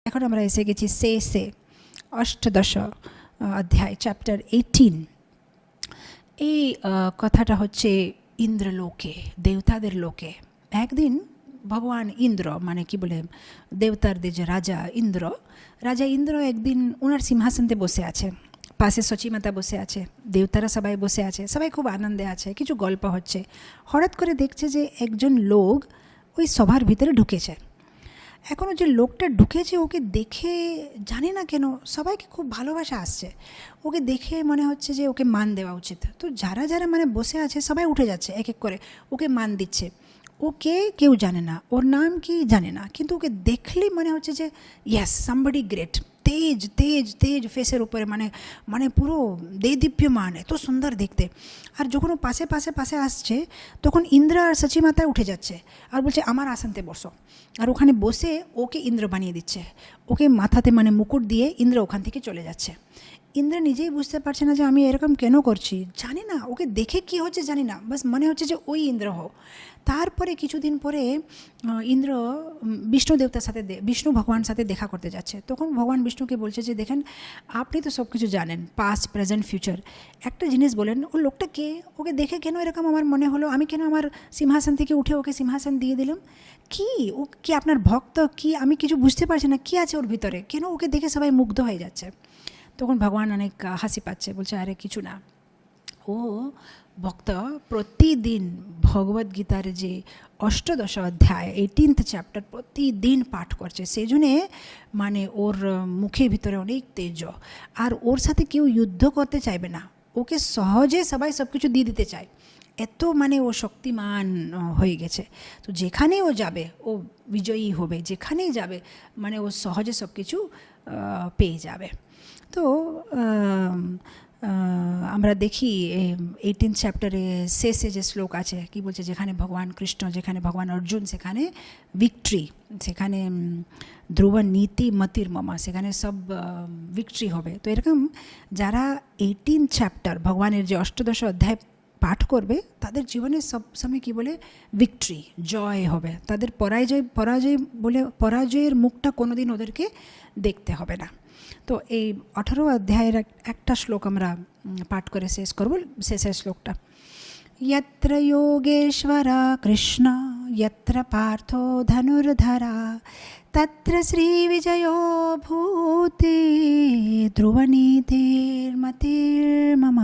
এখন আমরা এসে গেছি শেষে অষ্টাদশ অধ্যায় চ্যাপ্টার 18। এই কথাটা হচ্ছে ইন্দ্রলোকে, দেবতাদের লোকে। একদিন ভগবান ইন্দ্র, মানে কি বলে দেবতাদের যে রাজা ইন্দ্র একদিন ওনার সিংহাসনতে বসে আছে, পাশে সচিমাতা বসে আছে, দেবতারা সবাই বসে আছে, সবাই খুব আনন্দে আছে, কিছু গল্প হচ্ছে। হঠাৎ করে দেখছে যে একজন লোক ওই সভার ভিতরে ঢুকেছে। এখনও যে লোকটা ঢুকেছে ওকে দেখে জানি না কেন সবাইকে খুব ভালোবাসা আসছে। ওকে দেখে মনে হচ্ছে যে ওকে মান দেওয়া উচিত। তো যারা যারা মানে বসে আছে সবাই উঠে যাচ্ছে এক এক করে, ওকে মান দিচ্ছে। ওকে কেউ জানে না, ওর নাম কি জানে না, কিন্তু ওকে দেখলেই মনে হচ্ছে যে ইয়েস সামবডি গ্রেট। তেজ তেজ তেজ ফেসের উপরে, মানে মানে পুরো দেদীপ্যমান, এত সুন্দর দেখতে। আর যখন ও পাশে পাশে পাশে আসছে তখন ইন্দ্র আর সচিমাতা উঠে যাচ্ছে আর বলছে আমার আসনতে বসো। আর ওখানে বসে ওকে ইন্দ্র বানিয়ে দিচ্ছে, ওকে মাথাতে মানে মুকুট দিয়ে ইন্দ্র ওখান থেকে চলে যাচ্ছে। ইন্দ্র নিজেই বুঝতে পারছে না যে আমি এরকম কেন করছি, জানি না ওকে দেখে কি হচ্ছে জানি না, বাস মনে হচ্ছে যে ওই ইন্দ্র হও। তারপরে কিছুদিন পরে ইন্দ্র বিষ্ণু দেবতার সাথে বিষ্ণু ভগবান সাথে দেখা করতে যাচ্ছে। তখন ভগবান বিষ্ণুকে বলছে যে দেখেন আপনি তো সব কিছু জানেন, পাস্ট প্রেজেন্ট ফিউচার, একটা জিনিস বলেন ও লোকটা কে, ওকে দেখে কেন এরকম আমার মনে হলো, আমি কেন আমার সিংহাসন থেকে উঠে ওকে সিংহাসন দিয়ে দিলাম, কি ও কি আপনার ভক্ত, কি আমি কিছু বুঝতে পারছি না, কি আছে ওর ভিতরে, কেন ওকে দেখে সবাই মুগ্ধ হয়ে যাচ্ছে। তখন ভগবান অনেক হাসি পাচ্ছে, বলছে আরে কিছু না, ও ভক্ত প্রতিদিন ভগবদ্গীতার যে অষ্টাদশ অধ্যায় 18th চ্যাপ্টার প্রতিদিন পাঠ করছে, সেই জন্যে মানে ওর মুখের ভিতরে অনেক তেজ। আর ওর সাথে কেউ যুদ্ধ করতে চাইবে না, ওকে সহজে সবাই সব কিছু দিয়ে দিতে চায়, এত মানে ও শক্তিমান হয়ে গেছে। তো যেখানেই ও যাবে ও বিজয়ী হবে, যেখানেই যাবে মানে ও সহজে সব কিছু পেয়ে যাবে। তো আমরা দেখি 18th চ্যাপ্টারে শেষে যে শ্লোক আছে কি বলছে, যেখানে ভগবান কৃষ্ণ, যেখানে ভগবান অর্জুন, সেখানে ভিক্টরি, সেখানে ধ্রুব নীতি মতির মমা, সেখানে সব ভিক্টরি হবে। তো এরকম যারা 18th চ্যাপ্টার ভগবানের যে অষ্টাদশ অধ্যায় পাঠ করবে তাদের জীবনে সব সময় কী বলে ভিক্টরি, জয় হবে, তাদের পরাজয়ের মুখটা কোনোদিন ওদেরকে দেখতে হবে না। তো এই 18 অধ্যায়ের একটা শ্লোক আমরা পাঠ করে শেষ করব, শেষের শ্লোকটা। यत्र योगेश्वरा कृष्ण यत्र पार्थो धनुर्धरा तत्र श्रीविजयो भूति ध्रुवनीतिर्मतिर्मम।